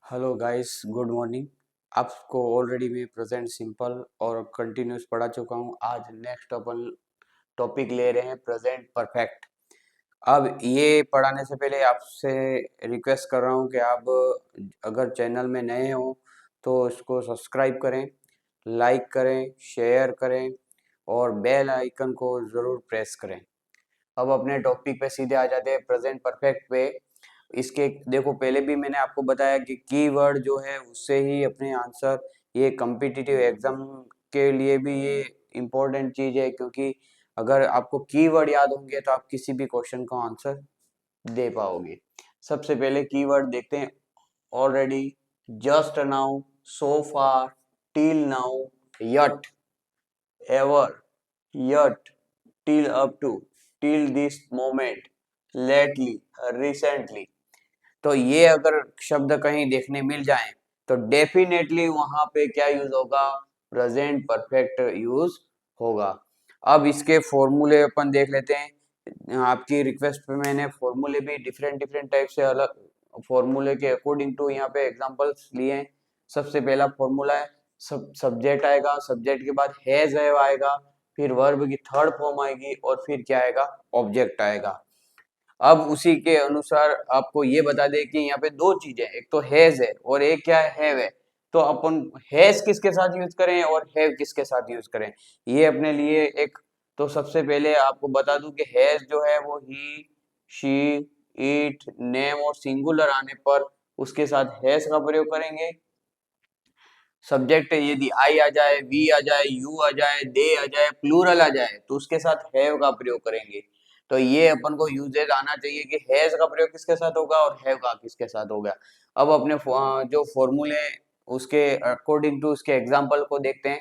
Hello guys, good morning. आपको already मैं present simple और कंटिन्यूस पढ़ा चुका हूँ। आज नेक्स्ट अपन टॉपिक ले रहे हैं प्रेजेंट परफेक्ट। अब ये पढ़ाने से पहले आपसे रिक्वेस्ट कर रहा हूँ कि आप अगर चैनल में नए हो तो इसको सब्सक्राइब करें, लाइक करें, शेयर करें और बेल आइकन को ज़रूर प्रेस करें। अब अपने टॉपिक पे सीधे आ जाते हैं, प्रेजेंट परफेक्ट पे। इसके देखो, पहले भी मैंने आपको बताया कि कीवर्ड जो है उससे ही अपने आंसर, ये कॉम्पिटिटिव एग्जाम के लिए भी ये इम्पोर्टेंट चीज है, क्योंकि अगर आपको कीवर्ड याद होंगे तो आप किसी भी क्वेश्चन का आंसर दे पाओगे। सबसे पहले कीवर्ड देखते हैं। Already, just now, so far, till now, yet, ever, yet, till up to, till this moment, lately, recently। तो ये अगर शब्द कहीं देखने मिल जाए तो डेफिनेटली वहां पे क्या यूज होगा? प्रेजेंट परफेक्ट यूज होगा। अब इसके फॉर्मूले अपन देख लेते हैं। आपकी रिक्वेस्ट पे मैंने फॉर्मूले भी डिफरेंट डिफरेंट टाइप से, अलग फॉर्मूले के अकॉर्डिंग टू यहाँ पे एग्जांपल्स लिए हैं। सबसे पहला फॉर्मूला है, सब्जेक्ट आएगा, सब्जेक्ट के बाद हैज आएगा, फिर वर्ब की थर्ड फॉर्म आएगी और फिर क्या आएगा? ऑब्जेक्ट आएगा। अब उसी के अनुसार आपको ये बता दें कि यहाँ पे दो चीजें, एक तो हैज है और एक क्या है? हैव है। तो अपन हैज किसके साथ यूज करें और हैव किसके साथ यूज करें, ये अपने लिए एक। तो सबसे पहले आपको बता दूं कि हैज जो है वो ही, शी, इट, नेम और सिंगुलर आने पर उसके साथ हैज का प्रयोग करेंगे। सब्जेक्ट यदि आई आ जाए, वी आ जाए, यू आ जाए, दे आ जाए, प्लूरल आ जाए, तो उसके साथ हैव का प्रयोग करेंगे। तो ये अपन को यूजेज आना चाहिए कि हैज का प्रयोग किसके साथ होगा और हैव का किसके साथ होगा। अब अपने जो फॉर्मूले उसके अकॉर्डिंग टू उसके एग्जांपल को देखते हैं।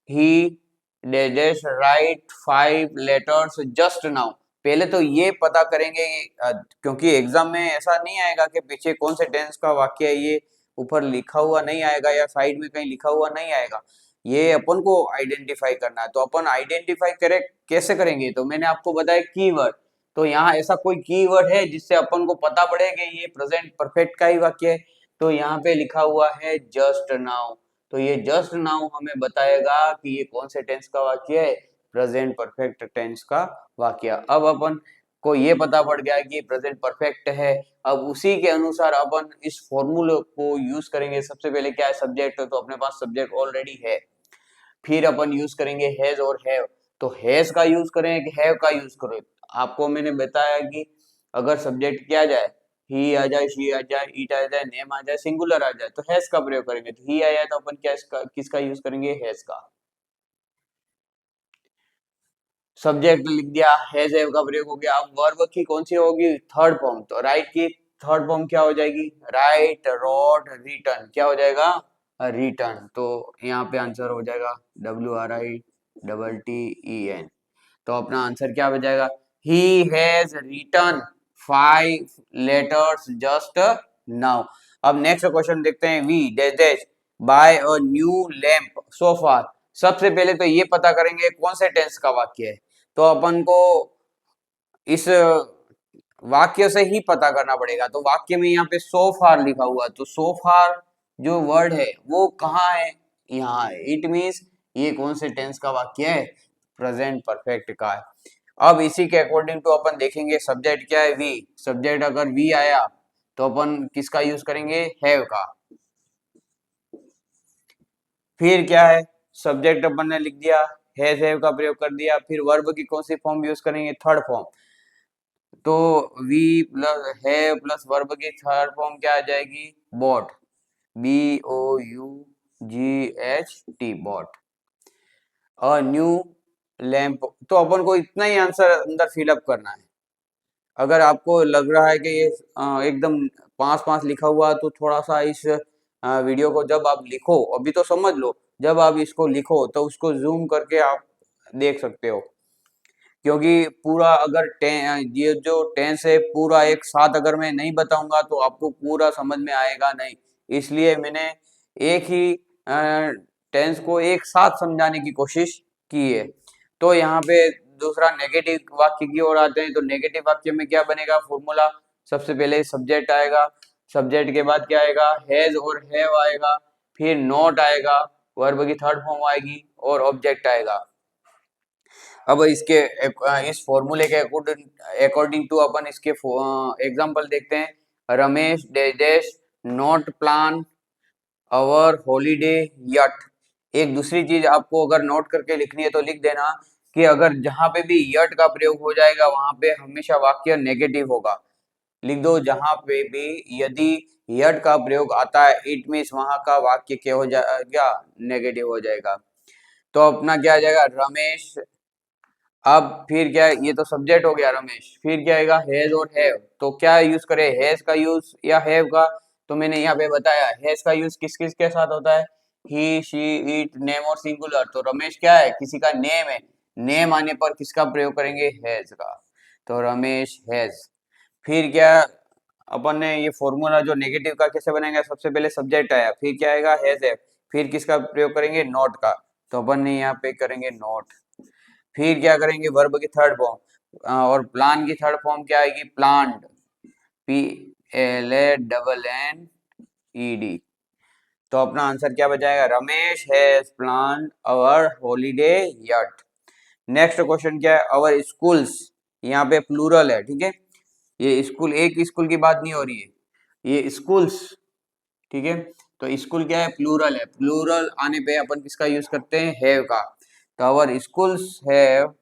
He dash write 5 letters just now. पहले तो ये पता करेंगे, क्योंकि एग्जाम में ऐसा नहीं आएगा कि पीछे कौन से टेंस का वाक्य है, ये ऊपर लिखा हुआ नहीं आएगा या साइड में कहीं लिखा हुआ नहीं आएगा। ये अपन को आइडेंटिफाई करना है। तो अपन आइडेंटिफाई करे कैसे करेंगे? तो मैंने आपको बताया कीवर्ड। तो यहाँ ऐसा कोई कीवर्ड है जिससे अपन को पता पड़े कि ये प्रेजेंट परफेक्ट का ही वाक्य है? तो यहाँ पे लिखा हुआ है जस्ट नाउ। तो ये जस्ट नाउ हमें बताएगा कि ये कौन से टेंस का वाक्य है? प्रेजेंट परफेक्ट टेंस का वाक्य। अब अपन को ये पता पड़ गया कि प्रेजेंट परफेक्ट है। अब उसी के अनुसार अपन इस फॉर्मूले को यूज करेंगे। सबसे पहले क्या है? सब्जेक्ट। तो अपने पास सब्जेक्ट ऑलरेडी है। फिर अपन यूज करेंगे हैज और हैव। तो हैज का यूज करें कि हैव का यूज करें? आपको मैंने बताया कि अगर सब्जेक्ट क्या जाए, ही आ जाए, शी आ जाए, इट आ जाए, नेम आ जाए, सिंगुलर आ जाए, तो हैज का प्रयोग करेंगे। तो ही आया तो अपन क्या किसका यूज करेंगे? हैज का। सब्जेक्ट लिख दिया, हैज हैव का प्रयोग हो गया। अब वर्ब की कौन सी होगी? Third form. तो राइट की थर्ड फॉर्म क्या हो जाएगी? Write, wrote, written. क्या हो जाएगा? रिटर्न। तो यहाँ पे आंसर हो जाएगा WRITTEN। तो अपना आंसर क्या हो जाएगा? He has written 5 letters just now. अब नेक्स्ट क्वेश्चन देखते हैं। We dash dash buy a new lamp so far. सबसे पहले तो ये पता करेंगे कौन से टेंस का वाक्य है। तो अपन को इस वाक्य से ही पता करना पड़ेगा। तो वाक्य में यहाँ पे सो फार लिखा हुआ है, तो सो फार जो वर्ड है वो कहाँ है? यहाँ है। इट मीन्स ये कौन से टेंस का वाक्य है? प्रेजेंट परफेक्ट का है। अब इसी के अकॉर्डिंग टू अपन देखेंगे, सब्जेक्ट क्या है? वी। सब्जेक्ट अगर वी आया तो अपन किसका यूज करेंगे? हैव का। फिर क्या है? सब्जेक्ट अपन ने लिख दिया, हैज हैव का प्रयोग कर दिया। फिर वर्ब की कौन सी फॉर्म यूज करेंगे? Third form. तो we plus have plus verb की थर्ड फॉर्म क्या आ जाएगी? Bought. BOUGHT, bought. A new lamp. तो अपन को इतना ही आंसर अंदर फिलअप करना है। अगर आपको लग रहा है कि ये एकदम पांच पांच लिखा हुआ है, तो थोड़ा सा इस वीडियो को जब आप लिखो, अभी तो समझ लो, जब आप इसको लिखो तो उसको जूम करके आप देख सकते हो। क्योंकि पूरा अगर ये जो टेंस है पूरा एक साथ अगर मैं नहीं बताऊंगा तो आपको पूरा समझ में आएगा नहीं। इसलिए मैंने एक ही टेंस को एक साथ समझाने की कोशिश की है। तो यहाँ पे दूसरा नेगेटिव वाक्य की ओर आते हैं। तो नेगेटिव वाक्य में क्या बनेगा फॉर्मूला? सबसे पहले सब्जेक्ट आएगा, सब्जेक्ट के बाद क्या आएगा, हैज और हैव आएगा, फिर नॉट आएगा, वर्ब की थर्ड फॉर्म आएगी और ऑब्जेक्ट आएगा। अब इसके इस फॉर्मूले के अकॉर्डिंग टू अपन इसके एग्जांपल देखते हैं। Ramesh dash not plan our holiday yet. एक दूसरी चीज आपको अगर नोट करके लिखनी है तो लिख देना कि अगर जहां पे भी यट का प्रयोग हो जाएगा वहां पे हमेशा वाक्य नेगेटिव होगा। लिख दो, जहां पे भी यदि यट का प्रयोग आता है इट मीन्स वहां का वाक्य क्या हो जाएगा, नेगेटिव हो जाएगा। तो अपना क्या आ जाएगा, रमेश। अब फिर क्या है, ये तो सब्जेक्ट हो गया रमेश, फिर क्या आएगा, हैज और हैव। तो क्या यूज करें, हैज का यूज या हैव का? तो मैंने यहाँ पे बताया हैज का यूज किस किस के साथ होता है, ही शी इट नेम और सिंगुलर। तो रमेश क्या है, किसी का नेम है, नेम आने पर किसका प्रयोग करेंगे, हैज का। तो रमेश हैज। फिर क्या, अपन ने ये फॉर्मूला जो नेगेटिव का कैसे बनाएंगे, सबसे पहले सब्जेक्ट आया, फिर क्या आएगा, हैज है, फिर किसका प्रयोग करेंगे, नॉट का। तो अपन ने यहाँ पे करेंगे नॉट। फिर क्या करेंगे, वर्ब की थर्ड फॉर्म, और प्लान की थर्ड फॉर्म क्या आएगी, प्लान्ड, PLANNED। तो अपना आंसर क्या बचाएगा, Ramesh has plan our holiday yet. Next question क्या है, अवर स्कूल्स, यहाँ पे प्लूरल है, ठीक है, ये स्कूल एक स्कूल की बात नहीं हो रही है, ये स्कूल्स, ठीक है। तो स्कूल क्या है, प्लूरल है, प्लूरल आने पे अपन किसका यूज करते हैं, हैव का। तो अवर स्कूल्स हैव।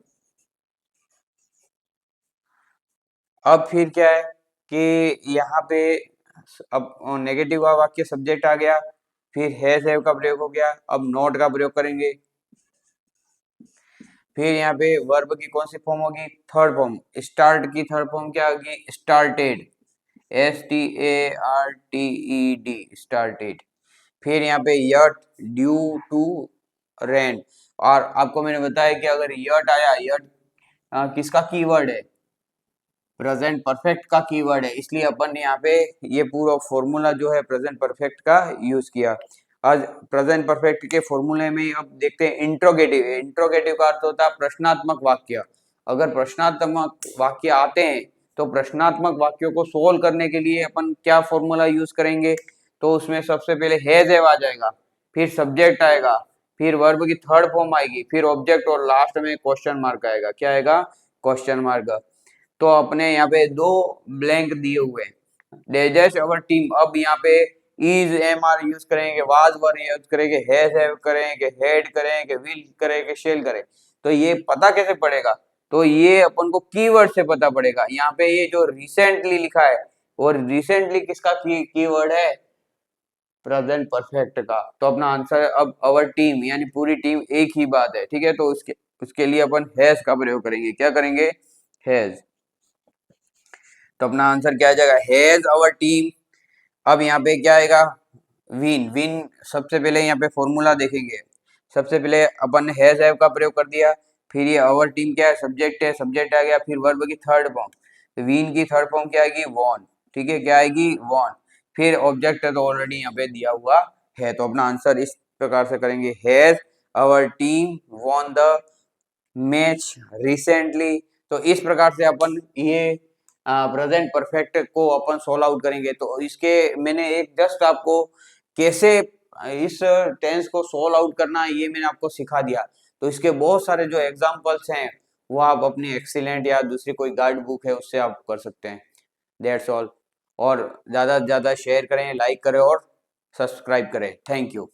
अब फिर क्या है कि यहाँ पे अब नेगेटिव का वाक्य सब्जेक्ट आ गया, फिर हैज हैव का प्रयोग हो गया, अब नॉट का प्रयोग करेंगे। फिर यहाँ पे वर्ब की कौन सी फॉर्म होगी, थर्ड फॉर्म, स्टार्ट की थर्ड फॉर्म क्या होगी, स्टार्टेड, STARTED, स्टार्टेड। फिर यहाँ पे यट, ड्यू टू रेन। और आपको मैंने बताया कि अगर यट आया, यट किसका कीवर्ड है, प्रेजेंट परफेक्ट का कीवर्ड है, इसलिए अपन ने यहाँ पे ये पूरा फॉर्मूला जो है प्रेजेंट परफेक्ट का यूज किया। आज प्रेजेंट परफेक्ट के फॉर्मूले में अब देखते हैं इंट्रोगेटिव। इंट्रोगेटिव का अर्थ होता है प्रश्नात्मक वाक्य। अगर प्रश्नात्मक वाक्य आते हैं तो प्रश्नात्मक वाक्यों को सोल्व करने के लिए अपन क्या फॉर्मूला यूज करेंगे, तो उसमें सबसे पहले हैज हैव आ जाएगा, फिर सब्जेक्ट आएगा, फिर वर्ब की थर्ड फॉर्म आएगी, फिर ऑब्जेक्ट और लास्ट में क्वेश्चन मार्क आएगा। क्या आएगा, क्वेश्चन मार्क। तो अपने यहाँ पे दो ब्लैंक दिए हुए हैं, डेजर्ट अवर टीम। अब यहाँ पे इज एम आर यूज करेंगे, वाज वर यूज करेंगे, हैज हैव करेंगे, हेड करेंगे, विल करेंगे, शेल करें। तो ये पता कैसे पड़ेगा, तो ये अपन को कीवर्ड से पता पड़ेगा। यहाँ पे ये जो रिसेंटली लिखा है, और रिसेंटली किसका कीवर्ड है, प्रेजेंट परफेक्ट का। तो अपना आंसर अब अवर टीम यानी पूरी टीम एक ही बात है, ठीक है। तो उसके उसके लिए अपन हैज का प्रयोग करेंगे, क्या करेंगे, हैज। तो अपना आंसर क्या आ जाएगा, हैज आवर टीम। अब यहाँ पे क्या आएगा, विन। विन सबसे पहले यहाँ पे फॉर्मूला देखेंगे, सबसे पहले अपन ने हैज हैव का प्रयोग कर दिया, फिर ये आवर टीम क्या है, सब्जेक्ट है, सब्जेक्ट आ गया, फिर वर्ब की थर्ड फॉर्म, विन की थर्ड फॉर्म क्या आएगी, वॉन, ठीक है, क्या आएगी, वॉन। फिर ऑब्जेक्ट है तो ऑलरेडी यहाँ पे दिया हुआ है। तो अपना आंसर इस प्रकार से करेंगे, has our team won the match recently. तो इस प्रकार से अपन ये प्रेजेंट परफेक्ट को अपन सोल्व आउट करेंगे। तो इसके मैंने एक जस्ट आपको कैसे इस टेंस को सोल्व आउट करना है ये मैंने आपको सिखा दिया। तो इसके बहुत सारे जो एग्जांपल्स हैं वो आप अपनी एक्सीलेंट या दूसरी कोई गाइड बुक है उससे आप कर सकते हैं। That's all. और ज़्यादा से ज़्यादा शेयर करें, लाइक करें और सब्सक्राइब करें। Thank you.